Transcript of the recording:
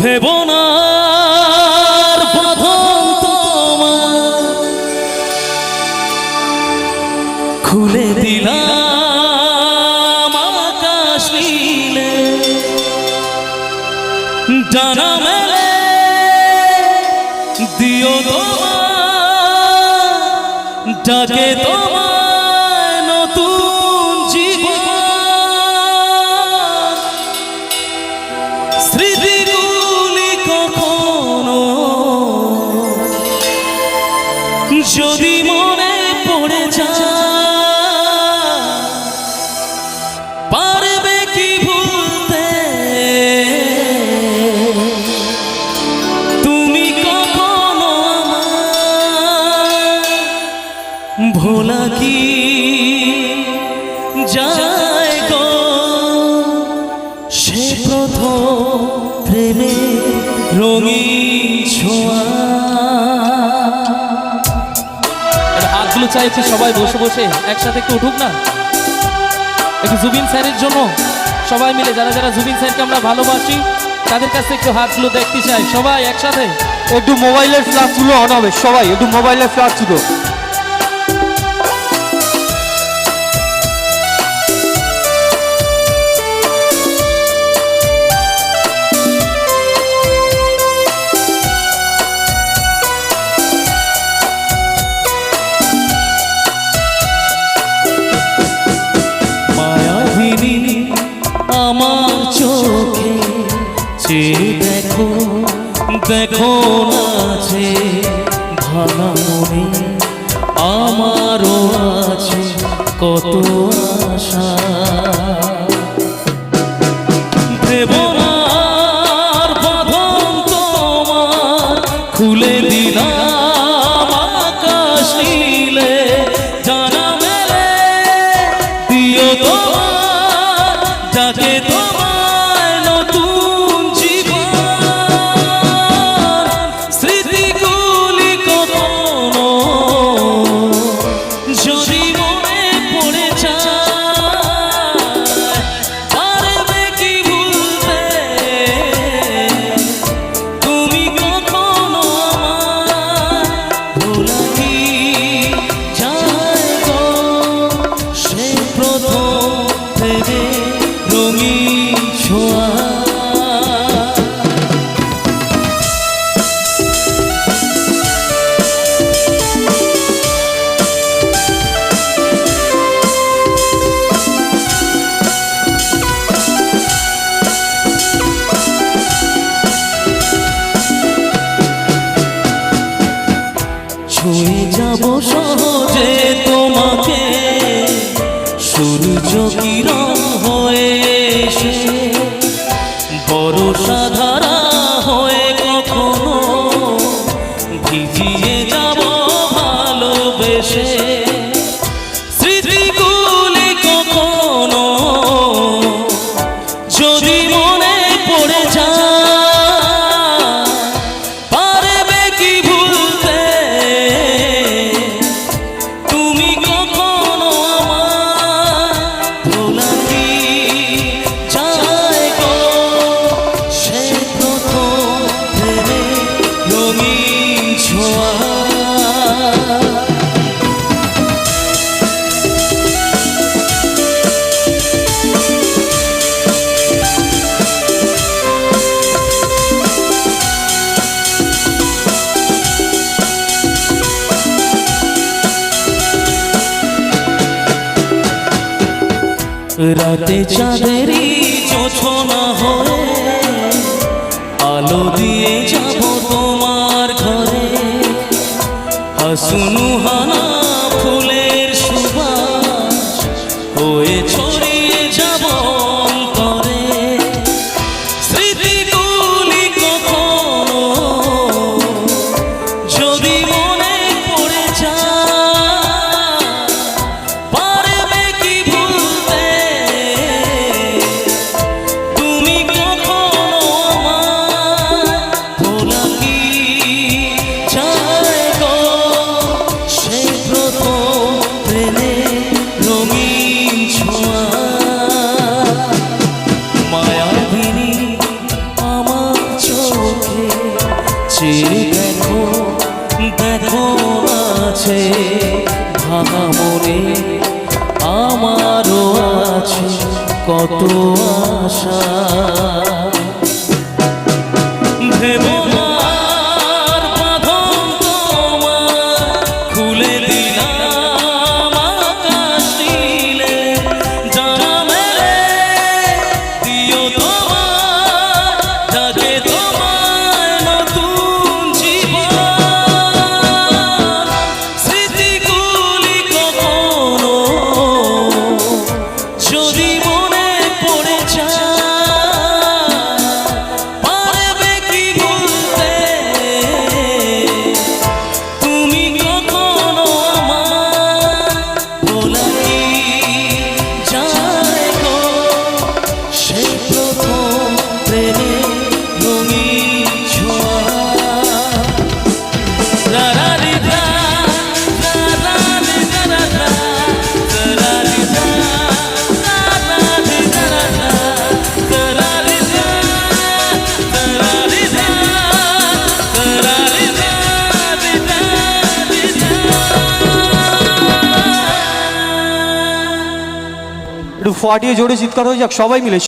ভেবনার বাঁধন তোমার খুলে দিলাম আকাশ নীলে ডানা মেলে দিও তোমার ডাকে তোমায় নতুন জীবন স্মৃতিগুলি কখনো যদি মনে পড়ে যায় পারবে কি ভুলতে তুমি কখনো আমায় ভোলা কি যায় গো সে প্রথম প্রেমে রঙিন ছোঁয়া। হাতগুলো চাইছে সবাই বসে বসে একসাথে একটু উঠুক না, একটু জুবিন স্যারের জন্য সবাই মিলে যারা যারা জুবিন স্যারকে আমরা ভালোবাসি তাদের কাছে একটু হাতগুলো দেখতে চাই সবাই একসাথে। একটু মোবাইলের ফ্ল্যাশ তুলো অন হবে, সবাই একটু মোবাইলের ফ্ল্যাশ তুলো। আমার চোখে চেয়ে দেখো দেখো নাচে ভাঙা মনে আমারও আছে কত আশা। ভেবনার বাঁধন তোমার খুলে দিলাম আকাশ নীলে ডানা মেলে দিও তোমার ডাকে তোমায় নতুন জীবন স্মৃতিগুলি কখনো যদি মনে পড়ে যায় পারবে কি ভুলতে তুমি কখনো আমায় ভোলা কি যায় গো সে প্রথম প্রেমে রঙিন ছোঁয়া। ছুঁয়ে যাব সহজে তোমাকে সূর্য কিরণ হয়ে এসে বরষা ধারা হয়ে কখনো ভিজিয়ে যাব ভালোবেসে স্মৃতিগুলি কখনো যদি মনে পড়ে যায় পারবে কি ভুলতে তুমি কখনো আমায় ভোলা কি যায় গো সে প্রথম প্রেমে রঙিন ছোঁয়া। রাতে চাঁদেরই জোছনা হয়ে আলো দিয়ে যাব তোমার ঘরে হাসুনু হানা ফুলের সুবাস হয়ে ছড়িয়ে যাব অন্তরে স্মৃতিগুলি কখনো যদি মনে পড়ে যায় পারবে কি ভুলতে তুমি কখনো আমায় ভোলা কি যায় গো সে সে দেখো দেখো আছে ভাঙা মনে আমারও আছে কত আশা ভেবো না আর বাঁধন তোমার খুলে দিলাম আকাশ নীলে জানা মেলে দিও তোমার জাগে তোমায় নতুন জীবন স্মৃতিগুলি কখনো যদি মনে পড়ে যায় পারবে কি বলতে তুমি কখনো আমার ভোলা কি যায় গো সেই প্রথম প্রেমে রঙিন ছোঁয়া লা লা লি লা, লা লা লি লা লা লা, লা লা লি লা, লা লা লি লা লা লা, লা লা লি লা, লা লা লি লা, লা লা লি লা, লি লা, লি লা। একটু ফাটিয়ে জোরে চিৎকার হয়ে যাক সবাই মিলে।